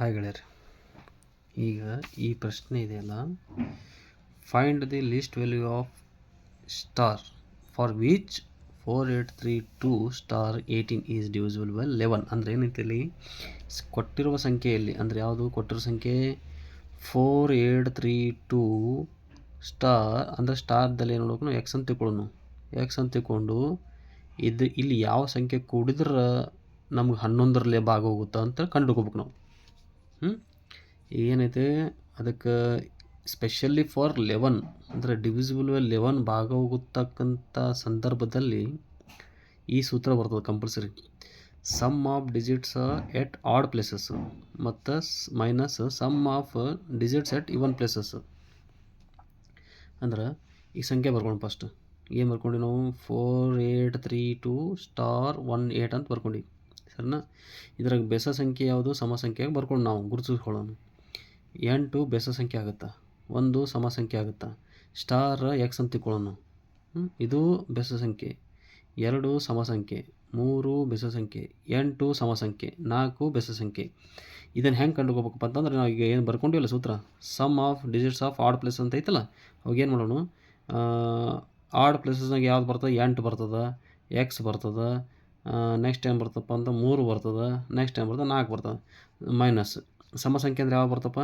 Hi ಗೆಳೆಯರೆ, ಈಗ ಈ ಪ್ರಶ್ನೆ ಇದೆಯಲ್ಲ, find the list value off star for which 4832 star 18 is divisible by 11. ಅಂದರೆ ಏನೈತೆ ಇಲ್ಲಿ ಕೊಟ್ಟಿರುವ ಸಂಖ್ಯೆಯಲ್ಲಿ, ಅಂದರೆ ಯಾವುದು ಕೊಟ್ಟಿರೋ ಸಂಖ್ಯೆ 4832 ಸ್ಟಾರ್, ಅಂದರೆ ಸ್ಟಾರ್ದಲ್ಲಿ ಏನು ನೋಡ್ಬೇಕು, ಎಕ್ಸ್ ಅಂತ ತಿಳ್ಕೊಳ್ಳೋಣ. ಎಕ್ಸ್ ಅಂತ ತಿಳ್ಕೊಂಡು ಇದು ಇಲ್ಲಿ ಯಾವ ಸಂಖ್ಯೆ ಕೂಡಿದ್ರೆ ನಮ್ಗೆ 11ರಲ್ಲೇ ಭಾಗ ಹೋಗುತ್ತಾ ಅಂತ ಕಂಡುಹಿಡ್ಕೋಬೇಕು ನಾವು. ಏನೈತೆ ಅದಕ್ಕೆ ಸ್ಪೆಷಲಿ ಫಾರ್ 11 ಅಂದರೆ ಡಿವಿಸಿಬಲ್ 11 ಭಾಗ ಹೋಗುತ್ತಕ್ಕಂಥ ಸಂದರ್ಭದಲ್ಲಿ ಈ ಸೂತ್ರ ಬರ್ತದೆ compulsory. Sum of digits at odd places ಮತ್ತು minus sum of digits at even places. ಅಂದ್ರೆ ಈ ಸಂಖ್ಯೆ ಬರ್ಕೊಂಡು ಫಸ್ಟ್ ಏನು ಬರ್ಕೊಂಡು ನಾವು 4832 ಸ್ಟಾರ್ 18 ಅಂತ ಬರ್ಕೊಂಡು, ಸರಿನಾ. ಇದ್ರಾಗ ಬೆಸ ಸಂಖ್ಯೆ ಯಾವುದು ಸಮ ಸಂಖ್ಯೆಯಾಗಿ ಬರ್ಕೊಂಡು ನಾವು ಗುರುತಿಸ್ಕೊಳ್ಳೋಣ. 8 ಬೆಸ ಸಂಖ್ಯೆ ಆಗುತ್ತಾ, 1 ಸಮ ಸಂಖ್ಯೆ ಆಗುತ್ತಾ, ಸ್ಟಾರ್ ಎಕ್ಸ್ ಅಂತ ತಿಳ್ಕೊಳ್ಳೋಣ. ಇದು ಬೆಸ ಸಂಖ್ಯೆ, 2 ಸಮ ಸಂಖ್ಯೆ, 3 ಬೆಸ ಸಂಖ್ಯೆ, 8 ಸಮ ಸಂಖ್ಯೆ, 4 ಬೆಸ ಸಂಖ್ಯೆ. ಇದನ್ನು ಹೆಂಗೆ ಕಂಡುಕೋಬೇಕಪ್ಪ ಅಂತಂದ್ರೆ ನಾವು ಈಗ ಏನು ಬರ್ಕೊಂಡಿಲ್ಲ ಸೂತ್ರ, sum of digits of odd places ಅಂತ ಐತಲ್ಲ, ಅವಾಗ ಏನು ಮಾಡೋಣ, ಆಡ್ ಪ್ಲೇಸಸ್ನಾಗ ಯಾವ್ದು ಬರ್ತದೆ, 8 ಬರ್ತದೆ, ಎಕ್ಸ್ ಬರ್ತದೆ, ನೆಕ್ಸ್ಟ್ ಏನು ಬರ್ತಪ್ಪ ಅಂತ 3 ಬರ್ತದೆ, ನೆಕ್ಸ್ಟ್ ಏನು ಬರ್ತದೆ 4 ಬರ್ತದೆ, ಮೈನಸ್ ಸಮ ಸಂಖ್ಯೆ ಅಂದರೆ ಯಾವ ಬರ್ತಪ್ಪ,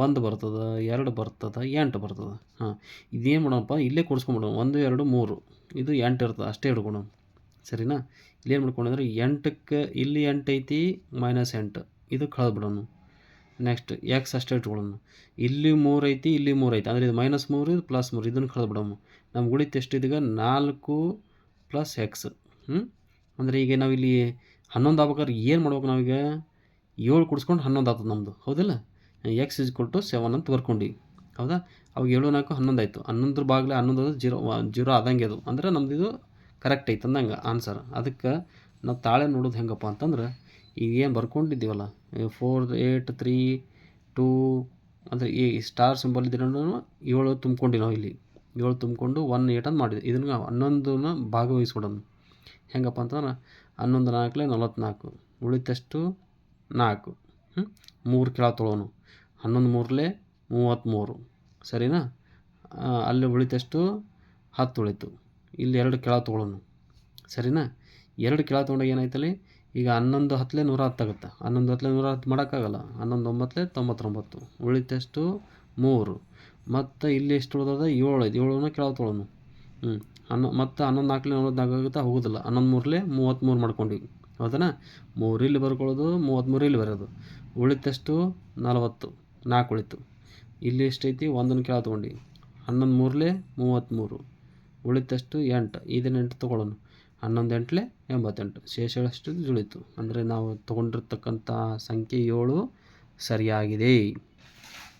1 ಬರ್ತದೆ, 2 ಬರ್ತದೆ, 8 ಬರ್ತದೆ. ಇದೇನು ಮಾಡೋಣಪ್ಪ, ಇಲ್ಲೇ ಕೂಡಿಸ್ಕೊಂಬಿಡೋಣ. 1 2 3 ಇದು 8 ಇರ್ತದೆ, ಅಷ್ಟೇ ಹಿಡ್ಕೊಳೋಣ, ಸರಿನಾ. ಇಲ್ಲೇನು ಮಾಡ್ಕೊಂಡ್ರೆ 8ಕ್ಕೆ ಇಲ್ಲಿ 8 ಐತಿ, -8 ಇದು ಕಳೆದ್ಬಿಡೋಣ. ನೆಕ್ಸ್ಟ್ ಎಕ್ಸ್ ಅಷ್ಟೇ ಇಟ್ಕೊಳ್ಳೋಣ. ಇಲ್ಲಿ 3 ಐತಿ, ಇಲ್ಲಿ 3 ಐತಿ, ಅಂದರೆ ಇದು -3 ಇದು +3 ಇದನ್ನು ಕಳೆದ್ಬಿಡೋಣ. ನಮ್ಗೆ ಉಳಿತು ಎಷ್ಟು ಇದೀಗ 4 + ಎಕ್ಸ್. ಅಂದರೆ ಈಗ ನಾವಿಲ್ಲಿ 11 ಆಗ್ಬೇಕಾದ್ರೆ ಏನು ಮಾಡ್ಬೇಕು ನಾವೀಗ, 7 ಕೂಡಿಸ್ಕೊಂಡು 11 ಆಗ್ತದೆ ನಮ್ಮದು, ಹೌದಿಲ್ಲ. ಎಕ್ಸ್ = 7 ಅಂತ ಬರ್ಕೊಂಡು, ಹೌದಾ. ಅವಾಗ 7 4 11 ಆಯಿತು. 11 ಭಾಗಲೇ 11 0 ಆದಂಗೆ ಅದು, ಅಂದರೆ ನಮ್ದು ಇದು ಕರೆಕ್ಟ್ ಐತೆ ಅಂದಂಗೆ ಆನ್ಸರ್. ಅದಕ್ಕೆ ನಾವು ತಾಳೆ ನೋಡೋದು ಹೆಂಗಪ್ಪ ಅಂತಂದ್ರೆ, ಈಗ ಏನು ಬರ್ಕೊಂಡಿದ್ದೀವಲ್ಲ 4832 ಅಂದರೆ ಈ ಸ್ಟಾರ್ ಸಿಂಬಲ್ ಇದ್ರೆ 7 ತುಂಬ್ಕೊಂಡು ನಾವು ಇಲ್ಲಿ 7 ತುಂಬಿಕೊಂಡು 18 ಅಂತ ಮಾಡಿದ್ವಿ. ಇದನ್ನು 11ನ ಭಾಗವಹಿಸ್ಬಿಡೋಣ. ಹೆಂಗಪ್ಪ ಅಂತಂದ್ರೆ 11 4 44, ಉಳಿತಷ್ಟು 4, 3 ಕೆಳಗೆ ತೊಗೊಳ್ಳೋಣ. 11 3 33, ಸರಿನಾ. ಅಲ್ಲಿ ಉಳಿತಷ್ಟು 10 ಉಳಿತು. ಇಲ್ಲಿ 2 ಕೆಳಗೆ ತೊಗೊಳ್ಳೋಣ, ಸರಿನಾ. 2 ಕೆಳಗೆ ತೊಗೊಂಡಾಗ ಏನಾಯ್ತಲ್ಲಿ, ಈಗ 11 10 110 ಆಗುತ್ತೆ. 11 10 110 ಮಾಡೋಕ್ಕಾಗಲ್ಲ. 11 9 99, ಉಳಿತಷ್ಟು 3. ಮತ್ತು ಇಲ್ಲಿ ಎಷ್ಟು ಉಳಿದದ 7 ಐತೆ, 7ನ ಕೆಳಗೆ ತೊಗೊಳ್ಳೋಣ. ಮತ್ತು 11 4 44 ಆಗುತ್ತೆ, ಹೋಗೋದಿಲ್ಲ. 11 3 33 ಮಾಡ್ಕೊಂಡಿವಿ, ಹೌದಾ. 3 ಇಲ್ಲಿ ಬರ್ಕೊಳ್ಳೋದು, 33 ಇಲ್ಲಿ ಬರೋದು, ಉಳಿತಷ್ಟು 40, 4 ಉಳಿತು. ಇಲ್ಲಿ ಎಷ್ಟೈತಿ 1ನ ಕೆಳಗೆ ತೊಗೊಂಡು 11 3 33, ಉಳಿತಷ್ಟು 8. ಇದನ್ನು 8 ತೊಗೊಳ್ಳೋಣ. 11 8 88, ಶೇಷ ಎಷ್ಟು ಉಳಿತು. ಅಂದರೆ ನಾವು ತೊಗೊಂಡಿರ್ತಕ್ಕಂಥ ಸಂಖ್ಯೆ 7 ಸರಿಯಾಗಿದೆ.